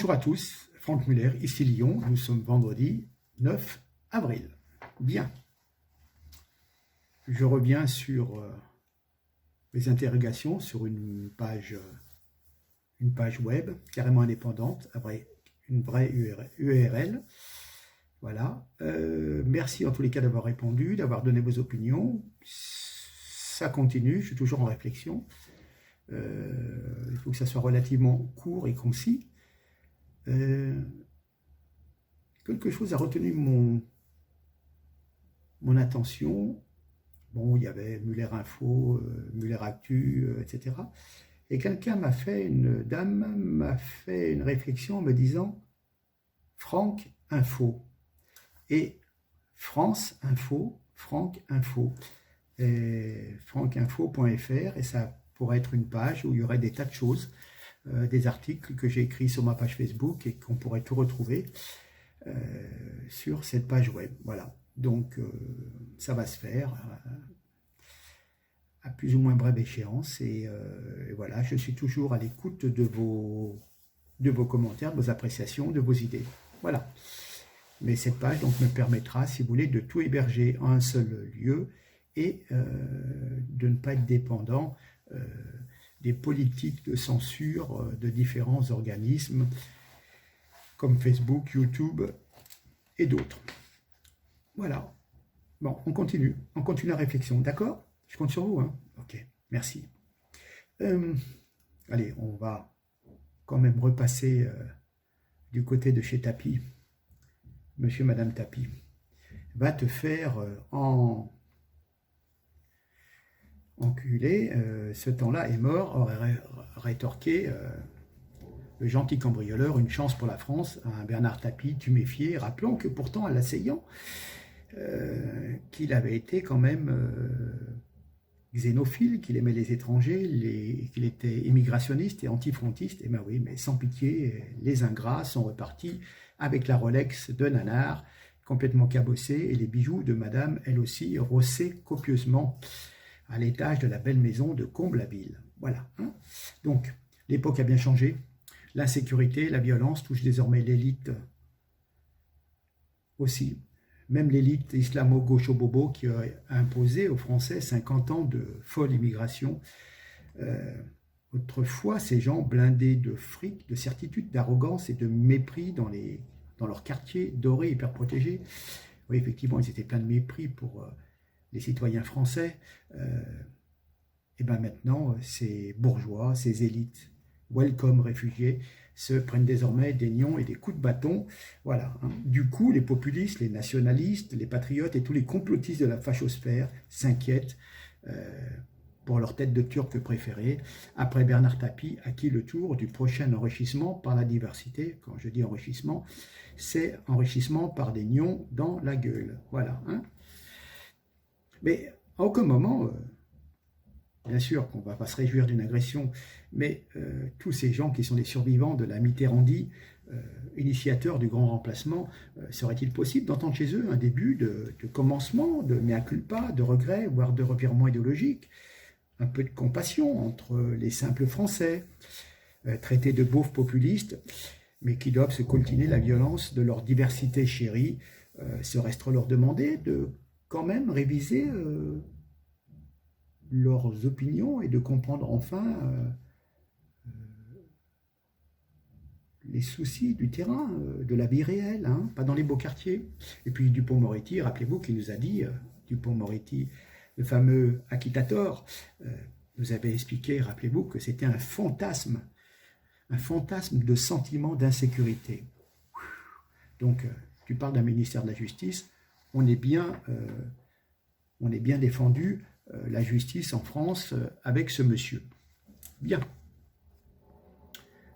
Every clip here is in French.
Bonjour à tous, Franck Muller, ici Lyon, nous sommes vendredi 9 avril. Bien, je reviens sur mes interrogations sur une page web carrément indépendante, une vraie URL. Voilà, merci en tous les cas d'avoir répondu, d'avoir donné vos opinions. Ça continue, je suis toujours en réflexion. Il faut que ça soit relativement court et concis. Quelque chose a retenu mon attention. Bon, il y avait Muller Info, Muller Actu, etc. Et une dame m'a fait une réflexion en me disant Franck Info et France Info, Franck Info, francinfo.fr, et ça pourrait être une page où il y aurait des tas de choses, des articles que j'ai écrits sur ma page Facebook et qu'on pourrait tout retrouver sur cette page web. Voilà, donc ça va se faire à plus ou moins brève échéance, et voilà, je suis toujours à l'écoute de vos commentaires, de vos appréciations, de vos idées. Voilà. Mais cette page donc me permettra, si vous voulez, de tout héberger en un seul lieu et de ne pas être dépendant des politiques de censure de différents organismes comme Facebook, YouTube et d'autres. Voilà. Bon, on continue la réflexion, d'accord? Je compte sur vous, hein? Ok, merci. Allez, on va quand même repasser du côté de chez Tapi. Monsieur, Madame Tapi va te faire enculer, ce temps-là est mort, aurait rétorqué le gentil cambrioleur, une chance pour la France, un Bernard Tapie tuméfié. Rappelons que pourtant, à l'assaillant, qu'il avait été quand même xénophile, qu'il aimait les étrangers, qu'il était immigrationniste et antifrontiste. Et ben oui, mais sans pitié, les ingrats sont repartis avec la Rolex de Nanar, complètement cabossée, et les bijoux de Madame, elle aussi, rossés copieusement à l'étage de la belle maison de Comble-la-Ville. Voilà. Hein. Donc, l'époque a bien changé. L'insécurité, la violence touchent désormais l'élite aussi. Même l'élite islamo-gaucho-bobo qui a imposé aux Français 50 ans de folle immigration. Autrefois, ces gens blindés de fric, de certitude, d'arrogance et de mépris dans leurs quartiers dorés, hyper protégés. Oui, effectivement, ils étaient pleins de mépris pour les citoyens français. Et bien maintenant, ces bourgeois, ces élites, welcome réfugiés, se prennent désormais des nions et des coups de bâton. Voilà. Hein. Du coup, les populistes, les nationalistes, les patriotes et tous les complotistes de la fachosphère s'inquiètent pour leur tête de turc préférée, après Bernard Tapie, à qui le tour du prochain enrichissement par la diversité. Quand je dis enrichissement, c'est enrichissement par des nions dans la gueule. Voilà. Hein. Mais à aucun moment, bien sûr qu'on ne va pas se réjouir d'une agression, mais tous ces gens qui sont des survivants de la Mitterrandie, initiateurs du grand remplacement, serait-il possible d'entendre chez eux un début de commencement, de mea culpa, de regret, voire de revirement idéologique, un peu de compassion entre les simples Français, traités de beaufs populistes, mais qui doivent se coltiner la violence de leur diversité chérie, serait-ce leur demander de quand même réviser leurs opinions et de comprendre enfin les soucis du terrain, de la vie réelle, hein, pas dans les beaux quartiers. Et puis Dupond-Moretti, rappelez-vous qu'il nous a dit, Dupond-Moretti, le fameux Acquitator, nous avait expliqué, rappelez-vous, que c'était un fantasme de sentiment d'insécurité. Donc, tu parles d'un ministère de la Justice, on est bien défendu, la justice en France, avec ce monsieur. Bien.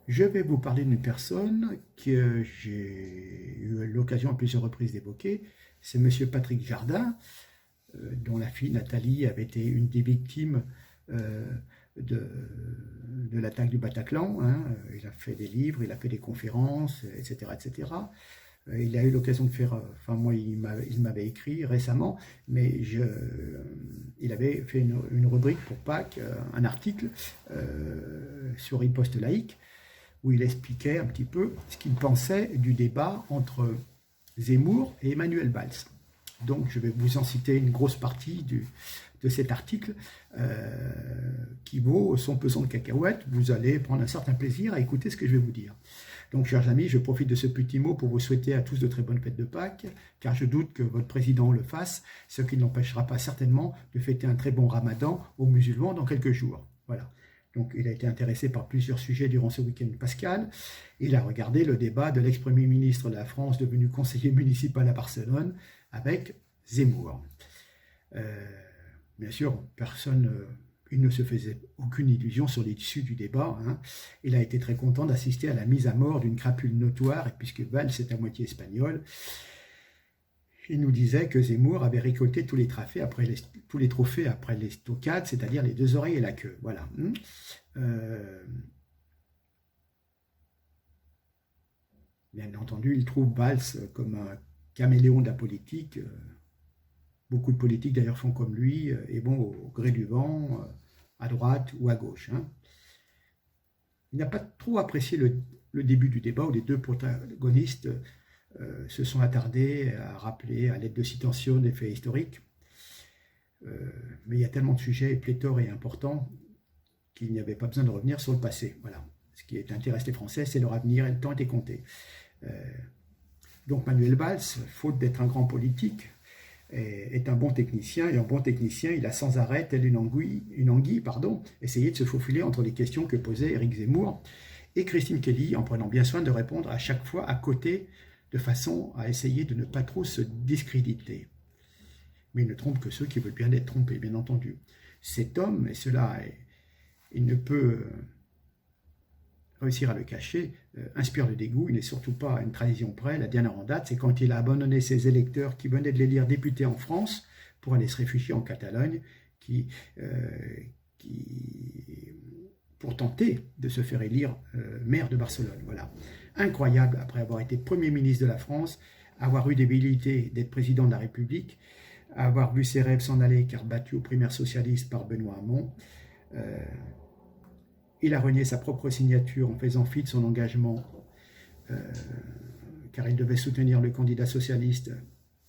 Je vais vous parler d'une personne que j'ai eu l'occasion à plusieurs reprises d'évoquer. C'est monsieur Patrick Jardin, dont la fille Nathalie avait été une des victimes de l'attaque du Bataclan. Hein. Il a fait des livres, il a fait des conférences, etc., etc. Il a eu l'occasion de faire, enfin moi il m'avait écrit récemment, mais il avait fait une rubrique pour Pâques, un article sur Riposte laïque, où il expliquait un petit peu ce qu'il pensait du débat entre Zemmour et Manuel Valls. Donc je vais vous en citer une grosse partie de cet article qui vaut son pesant de cacahuètes. Vous allez prendre un certain plaisir à écouter ce que je vais vous dire. Donc, chers amis, je profite de ce petit mot pour vous souhaiter à tous de très bonnes fêtes de Pâques, car je doute que votre président le fasse, ce qui n'empêchera pas certainement de fêter un très bon ramadan aux musulmans dans quelques jours. Voilà. Donc, il a été intéressé par plusieurs sujets durant ce week-end pascal. Il a regardé le débat de l'ex-premier ministre de la France, devenu conseiller municipal à Barcelone, avec Zemmour. Bien sûr, il ne se faisait aucune illusion sur l'issue du débat. Il a été très content d'assister à la mise à mort d'une crapule notoire, et puisque Valls est à moitié espagnol, il nous disait que Zemmour avait récolté tous les trophées après les stockades, c'est-à-dire les 2 oreilles et la queue. Voilà. Bien entendu, il trouve Valls comme un caméléon de la politique. Beaucoup de politiques d'ailleurs font comme lui, et bon, au gré du vent, à droite ou à gauche. Il n'a pas trop apprécié le début du débat où les 2 protagonistes se sont attardés à rappeler à l'aide de citations des faits historiques. Mais il y a tellement de sujets pléthores et importants qu'il n'y avait pas besoin de revenir sur le passé. Voilà. Ce qui intéresse les Français, c'est leur avenir et le temps était compté. Donc Manuel Valls, faute d'être un grand politique, est un bon technicien, et un bon technicien, il a sans arrêt, tel une anguille, essayé de se faufiler entre les questions que posait Éric Zemmour et Christine Kelly, en prenant bien soin de répondre à chaque fois à côté, de façon à essayer de ne pas trop se discréditer. Mais il ne trompe que ceux qui veulent bien être trompés, bien entendu. Cet homme, et cela, il ne peut réussir à le cacher, inspire le dégoût. Il n'est surtout pas à une trahison près. La dernière en date, c'est quand il a abandonné ses électeurs qui venaient de l'élire député en France pour aller se réfugier en Catalogne, pour tenter de se faire élire maire de Barcelone. Voilà. Incroyable, après avoir été Premier ministre de la France, avoir eu des velléités d'être président de la République, avoir vu ses rêves s'en aller car battu aux primaires socialistes par Benoît Hamon. Il a renié sa propre signature en faisant fi de son engagement, car il devait soutenir le candidat socialiste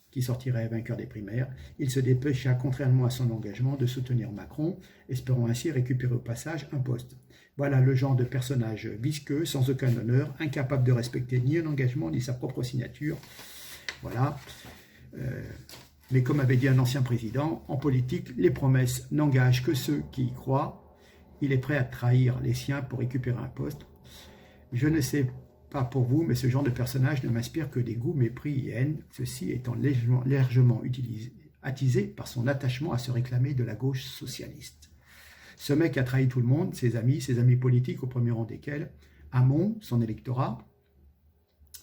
qui sortirait vainqueur des primaires. Il se dépêcha, contrairement à son engagement, de soutenir Macron, espérant ainsi récupérer au passage un poste. Voilà le genre de personnage visqueux, sans aucun honneur, incapable de respecter ni un engagement ni sa propre signature. Voilà. Mais comme avait dit un ancien président, en politique, les promesses n'engagent que ceux qui y croient. Il est prêt à trahir les siens pour récupérer un poste. Je ne sais pas pour vous, mais ce genre de personnage ne m'inspire que des goûts, mépris et haine, ceci étant largement attisé par son attachement à se réclamer de la gauche socialiste. Ce mec a trahi tout le monde, ses amis politiques, au premier rang desquels Hamon, son électorat,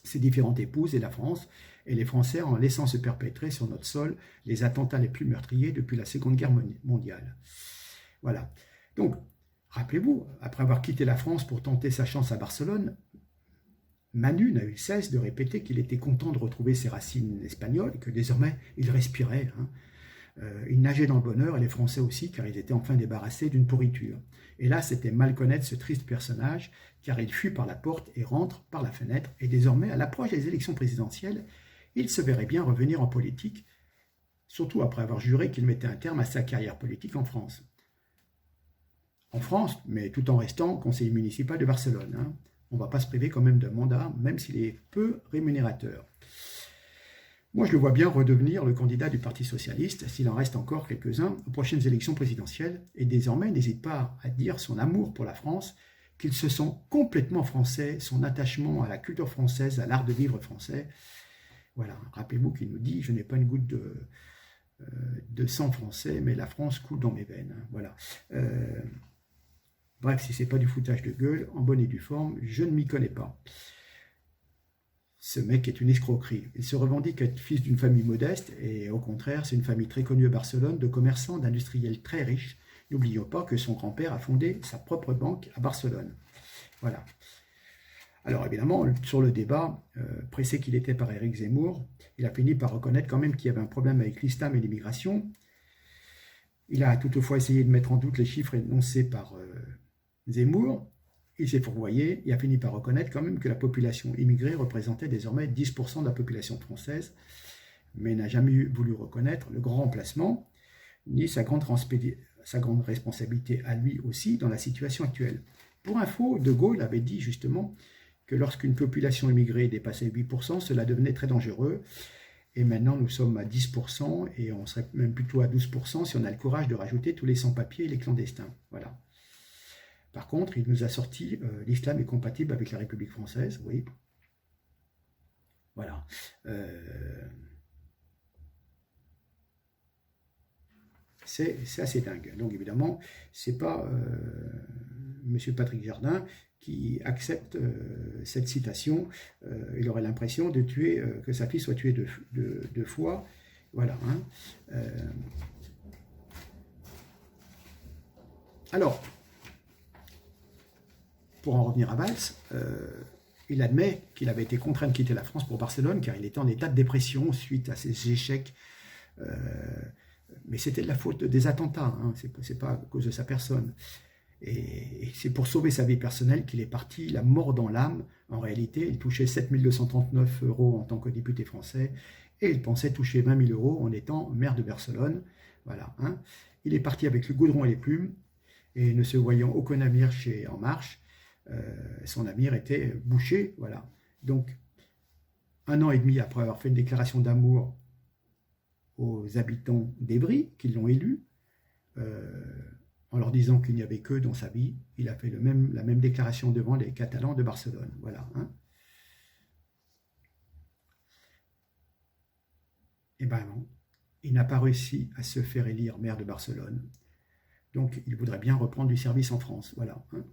ses différentes épouses et la France, et les Français en laissant se perpétrer sur notre sol les attentats les plus meurtriers depuis la Seconde Guerre mondiale. Voilà. Donc, rappelez-vous, après avoir quitté la France pour tenter sa chance à Barcelone, Manu n'a eu cesse de répéter qu'il était content de retrouver ses racines espagnoles et que désormais il respirait. Il nageait dans le bonheur, et les Français aussi, car ils étaient enfin débarrassés d'une pourriture. Et là, c'était mal connaître ce triste personnage, car il fuit par la porte et rentre par la fenêtre, et désormais, à l'approche des élections présidentielles, il se verrait bien revenir en politique, surtout après avoir juré qu'il mettait un terme à sa carrière politique en France. En France, mais tout en restant conseiller municipal de Barcelone. On ne va pas se priver quand même d'un mandat, même s'il est peu rémunérateur. Moi, je le vois bien redevenir le candidat du Parti socialiste, s'il en reste encore quelques-uns, aux prochaines élections présidentielles, et désormais n'hésite pas à dire son amour pour la France, qu'il se sent complètement français, son attachement à la culture française, à l'art de vivre français. Voilà, rappelez-vous qu'il nous dit « Je n'ai pas une goutte de sang français, mais la France coule dans mes veines. » Voilà. Bref, si ce n'est pas du foutage de gueule, en bonne et due forme, je ne m'y connais pas. Ce mec est une escroquerie. Il se revendique être fils d'une famille modeste, et au contraire, c'est une famille très connue à Barcelone, de commerçants, d'industriels très riches. N'oublions pas que son grand-père a fondé sa propre banque à Barcelone. Voilà. Alors évidemment, sur le débat, pressé qu'il était par Éric Zemmour, il a fini par reconnaître quand même qu'il y avait un problème avec l'islam et l'immigration. Il a toutefois essayé de mettre en doute les chiffres énoncés par Zemmour. il s'est fourvoyé et a fini par reconnaître quand même que la population immigrée représentait désormais 10% de la population française, mais n'a jamais voulu reconnaître le grand remplacement, ni sa grande responsabilité à lui aussi dans la situation actuelle. Pour info, De Gaulle avait dit justement que lorsqu'une population immigrée dépassait 8%, cela devenait très dangereux. Et maintenant, nous sommes à 10% et on serait même plutôt à 12% si on a le courage de rajouter tous les sans-papiers et les clandestins. Voilà. Par contre, il nous a sorti l'islam est compatible avec la République française, oui. Voilà. C'est assez dingue. Donc évidemment, c'est pas M. Patrick Jardin qui accepte cette citation. Il aurait l'impression de tuer, que sa fille soit tuée deux fois. Voilà. Hein. Alors, pour en revenir à Valls, il admet qu'il avait été contraint de quitter la France pour Barcelone car il était en état de dépression suite à ses échecs. Mais c'était de la faute des attentats, hein, c'est pas à cause de sa personne. Et c'est pour sauver sa vie personnelle qu'il est parti, la mort dans l'âme. En réalité, il touchait 7 239 € en tant que député français et il pensait toucher 20 000 € en étant maire de Barcelone. Voilà, hein. Il est parti avec le goudron et les plumes et ne se voyant aucun navire chez En Marche, son navire était bouché. Voilà. Donc, 1 an et demi après avoir fait une déclaration d'amour aux habitants d'Evry, qui l'ont élu, en leur disant qu'il n'y avait qu'eux dans sa vie, il a fait la même déclaration devant les Catalans de Barcelone. Voilà. Hein. Et ben non, il n'a pas réussi à se faire élire maire de Barcelone. Donc il voudrait bien reprendre du service en France. Voilà. Hein.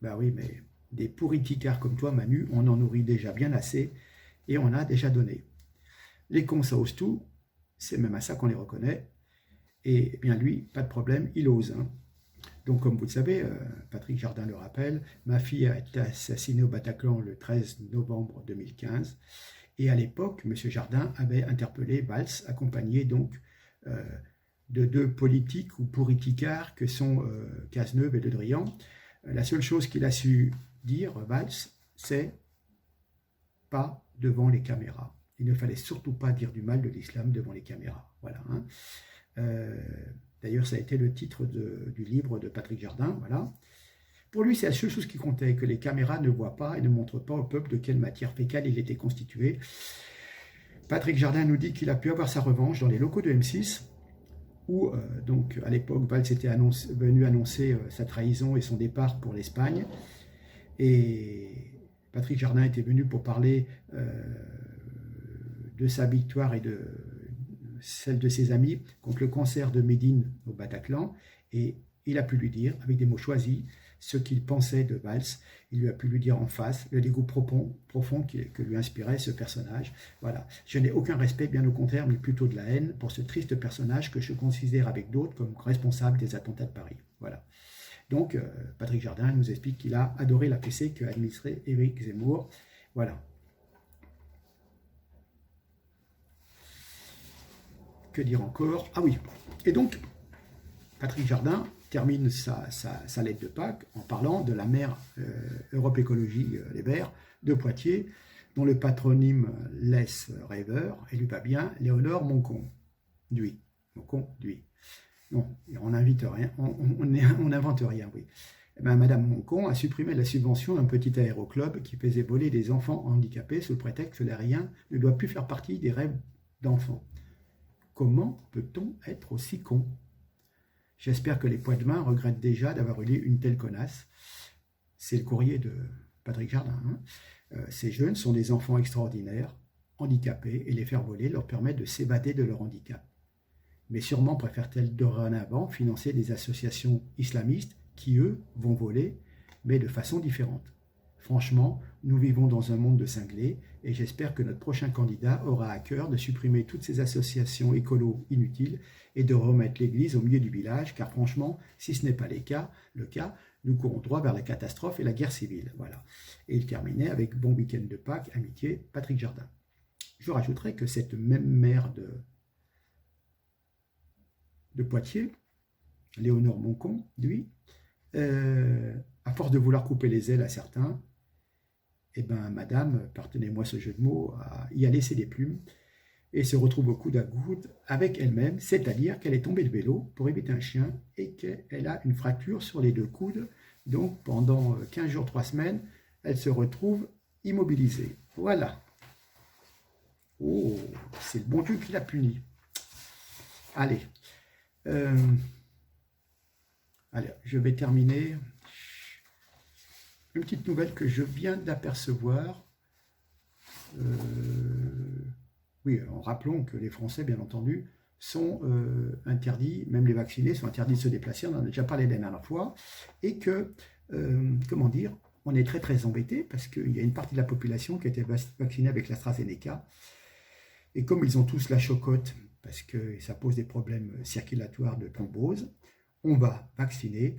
Ben oui, mais des pourriticards comme toi, Manu, on en nourrit déjà bien assez et on a déjà donné. Les cons, ça ose tout, c'est même à ça qu'on les reconnaît. Et bien lui, pas de problème, il ose. Hein. Donc comme vous le savez, Patrick Jardin le rappelle, ma fille a été assassinée au Bataclan le 13 novembre 2015. Et à l'époque, M. Jardin avait interpellé Valls, accompagné donc de deux politiques ou pourriticards que sont Cazeneuve et Le Drian. La seule chose qu'il a su dire, Valls, c'est pas devant les caméras. Il ne fallait surtout pas dire du mal de l'islam devant les caméras. Voilà. Hein. D'ailleurs, ça a été le titre du livre de Patrick Jardin. Voilà. Pour lui, c'est la seule chose qui comptait, que les caméras ne voient pas et ne montrent pas au peuple de quelle matière fécale il était constitué. Patrick Jardin nous dit qu'il a pu avoir sa revanche dans les locaux de M6, où, donc, à l'époque, Valls était venu annoncer sa trahison et son départ pour l'Espagne. Et Patrick Jardin était venu pour parler de sa victoire et de celle de ses amis contre le cancer de Médine au Bataclan. Et il a pu lui dire, avec des mots choisis, ce qu'il pensait de Valls. Il lui a pu lui dire en face le dégoût profond que lui inspirait ce personnage. Voilà. Je n'ai aucun respect, bien au contraire, mais plutôt de la haine pour ce triste personnage que je considère avec d'autres comme responsable des attentats de Paris. Voilà. Donc, Patrick Jardin nous explique qu'il a adoré la PC qu'a administré Éric Zemmour. Voilà. Que dire encore? Ah oui. Et donc, Patrick Jardin termine sa lettre de Pâques en parlant de la maire Europe Écologie Les Verts de Poitiers, dont le patronyme laisse rêveur, et lui va bien, Léonore Moncon-Duy. Moncon-Duy. Non, on n'invite rien, on n'invente rien, oui. Eh bien, Madame Moncon a supprimé la subvention d'un petit aéroclub qui faisait voler des enfants handicapés sous le prétexte que l'aérien ne doit plus faire partie des rêves d'enfants. Comment peut-on être aussi con? J'espère que les Poitevins regrettent déjà d'avoir eu une telle connasse. C'est le courrier de Patrick Jardin. Hein. Ces jeunes sont des enfants extraordinaires, handicapés, et les faire voler leur permet de s'évader de leur handicap. Mais sûrement préfèrent-elles dorénavant financer des associations islamistes qui, eux, vont voler, mais de façon différente. Franchement, nous vivons dans un monde de cinglés et j'espère que notre prochain candidat aura à cœur de supprimer toutes ces associations écolo inutiles et de remettre l'église au milieu du village, car franchement, si ce n'est pas le cas, nous courons droit vers la catastrophe et la guerre civile. Voilà. Et il terminait avec bon week-end de Pâques, amitié, Patrick Jardin. Je rajouterai que cette même maire de Poitiers, Léonore Moncon, lui, À force de vouloir couper les ailes à certains, eh ben, madame, pardonnez-moi ce jeu de mots, y a laissé des plumes et se retrouve au coude à coude avec elle-même, c'est-à-dire qu'elle est tombée de vélo pour éviter un chien et qu'elle a une fracture sur les 2 coudes. Donc pendant 15 jours, 3 semaines, elle se retrouve immobilisée. Voilà. Oh, c'est le bon Dieu qui l'a puni. Allez. Allez, je vais terminer. Une petite nouvelle que je viens d'apercevoir. Oui, alors rappelons que les Français, bien entendu, sont interdits, même les vaccinés sont interdits de se déplacer, on en a déjà parlé la dernière fois, et que, comment dire, on est très très embêté parce qu'il y a une partie de la population qui a été vaccinée avec l'AstraZeneca, et comme ils ont tous la chocotte, parce que ça pose des problèmes circulatoires de thrombose, on va vacciner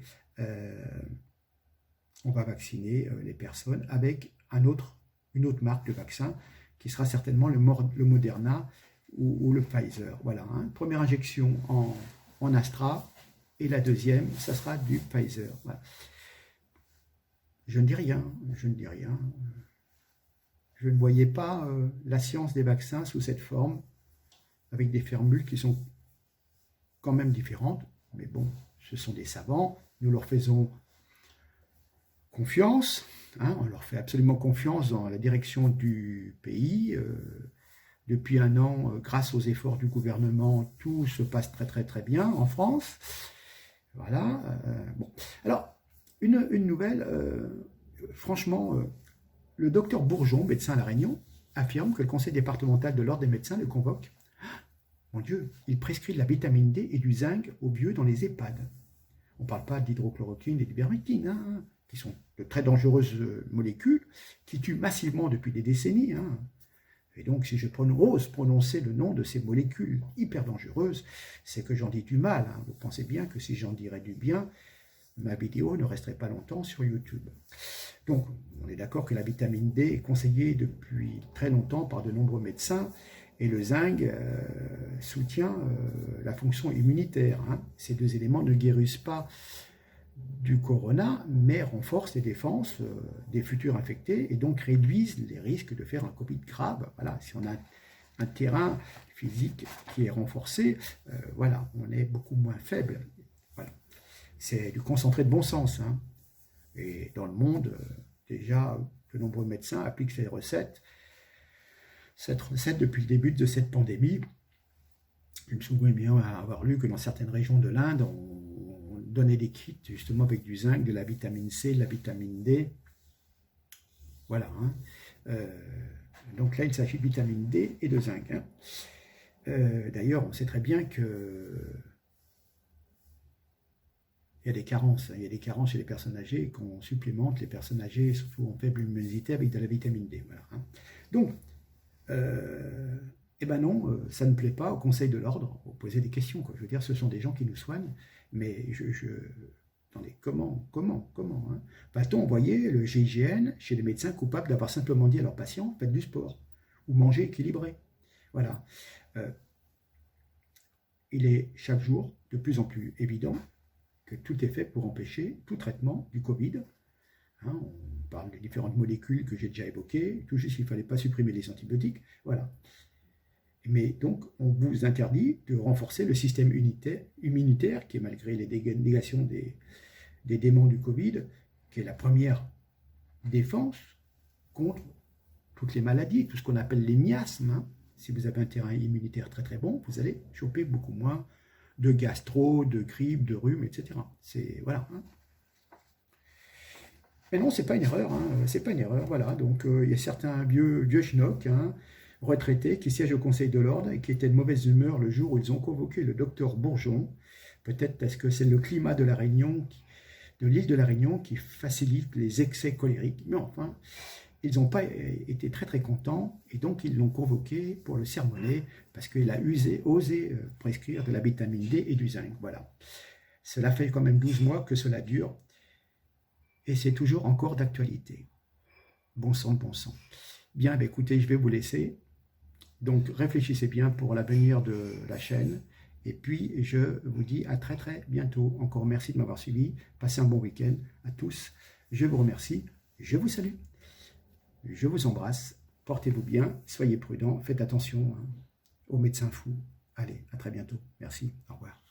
les personnes avec une autre marque de vaccin qui sera certainement le Moderna ou le Pfizer. Voilà, hein. Première injection en Astra et la deuxième, ça sera du Pfizer. Voilà. Je ne dis rien. Je ne voyais pas la science des vaccins sous cette forme, avec des formules qui sont quand même différentes, mais bon, ce sont des savants, nous leur faisons confiance, hein, on leur fait absolument confiance dans la direction du pays. Depuis un an, grâce aux efforts du gouvernement, tout se passe très très très bien en France. Voilà. Bon. Alors, une nouvelle, franchement, le docteur Bourgeon, médecin à La Réunion, affirme que le conseil départemental de l'ordre des médecins le convoque. Mon Dieu, il prescrit de la vitamine D et du zinc aux vieux dans les EHPAD. On ne parle pas d'hydrochloroquine et d'ivermectine, hein, qui sont de très dangereuses molécules qui tuent massivement depuis des décennies. Hein. Et donc, si je ose prononcer le nom de ces molécules hyper dangereuses, c'est que j'en dis du mal. Hein. Vous pensez bien que si j'en dirais du bien, ma vidéo ne resterait pas longtemps sur YouTube. Donc, on est d'accord que la vitamine D est conseillée depuis très longtemps par de nombreux médecins, et le zinc soutient la fonction immunitaire. Hein. Ces 2 éléments ne guérissent pas du corona, mais renforcent les défenses des futurs infectés et donc réduisent les risques de faire un Covid grave. Voilà, si on a un terrain physique qui est renforcé, voilà, on est beaucoup moins faible. Voilà. C'est du concentré de bon sens. Hein. Et dans le monde, déjà, de nombreux médecins appliquent cette recette depuis le début de cette pandémie. Je me souviens bien avoir lu que dans certaines régions de l'Inde, on donnait des kits justement avec du zinc, de la vitamine C, de la vitamine D. Voilà. Hein. Donc là, il s'agit de vitamine D et de zinc. Hein. D'ailleurs, on sait très bien que il y a des carences. Il y a des carences chez les personnes âgées, qu'on supplémente les personnes âgées, surtout en faible immunité, avec de la vitamine D. Voilà. Hein. Donc, eh ben non, ça ne plaît pas au Conseil de l'Ordre. Vous posez des questions, quoi. Je veux dire, ce sont des gens qui nous soignent, mais attendez, comment hein? Va-t-on envoyer le GIGN chez les médecins coupables d'avoir simplement dit à leurs patients, faites du sport, ou mangez équilibré? Voilà. Il est chaque jour de plus en plus évident que tout est fait pour empêcher tout traitement du Covid. Hein, on parle des différentes molécules que j'ai déjà évoquées, tout juste qu'il ne fallait pas supprimer les antibiotiques, voilà. Mais donc, on vous interdit de renforcer le système immunitaire, qui est malgré les négations des démons du Covid, qui est la première défense contre toutes les maladies, tout ce qu'on appelle les miasmes. Hein. Si vous avez un terrain immunitaire très très bon, vous allez choper beaucoup moins de gastro, de grippe, de rhume, etc. C'est, voilà. Hein. Mais non, c'est pas une erreur, hein. C'est pas une erreur, voilà. Donc, il y a certains vieux schnocks, hein, retraités, qui siègent au Conseil de l'Ordre et qui étaient de mauvaise humeur le jour où ils ont convoqué le docteur Bourgeon, peut-être parce que c'est le climat de la Réunion, de l'île de la Réunion, qui facilite les excès colériques. Mais enfin, ils n'ont pas été très très contents, et donc ils l'ont convoqué pour le sermonner, parce qu'il a osé prescrire de la vitamine D et du zinc. Voilà. Cela fait quand même 12 mois que cela dure, et c'est toujours encore d'actualité. Bon sang, bon sang. Bien, écoutez, je vais vous laisser. Donc, réfléchissez bien pour l'avenir de la chaîne Et puis, je vous dis à très très bientôt. Encore merci de m'avoir suivi. Passez un bon week-end à tous. Je vous remercie. Je vous salue. Je vous embrasse. Portez-vous bien. Soyez prudents. Faites attention aux médecins fous. Allez, à très bientôt. Merci. Au revoir.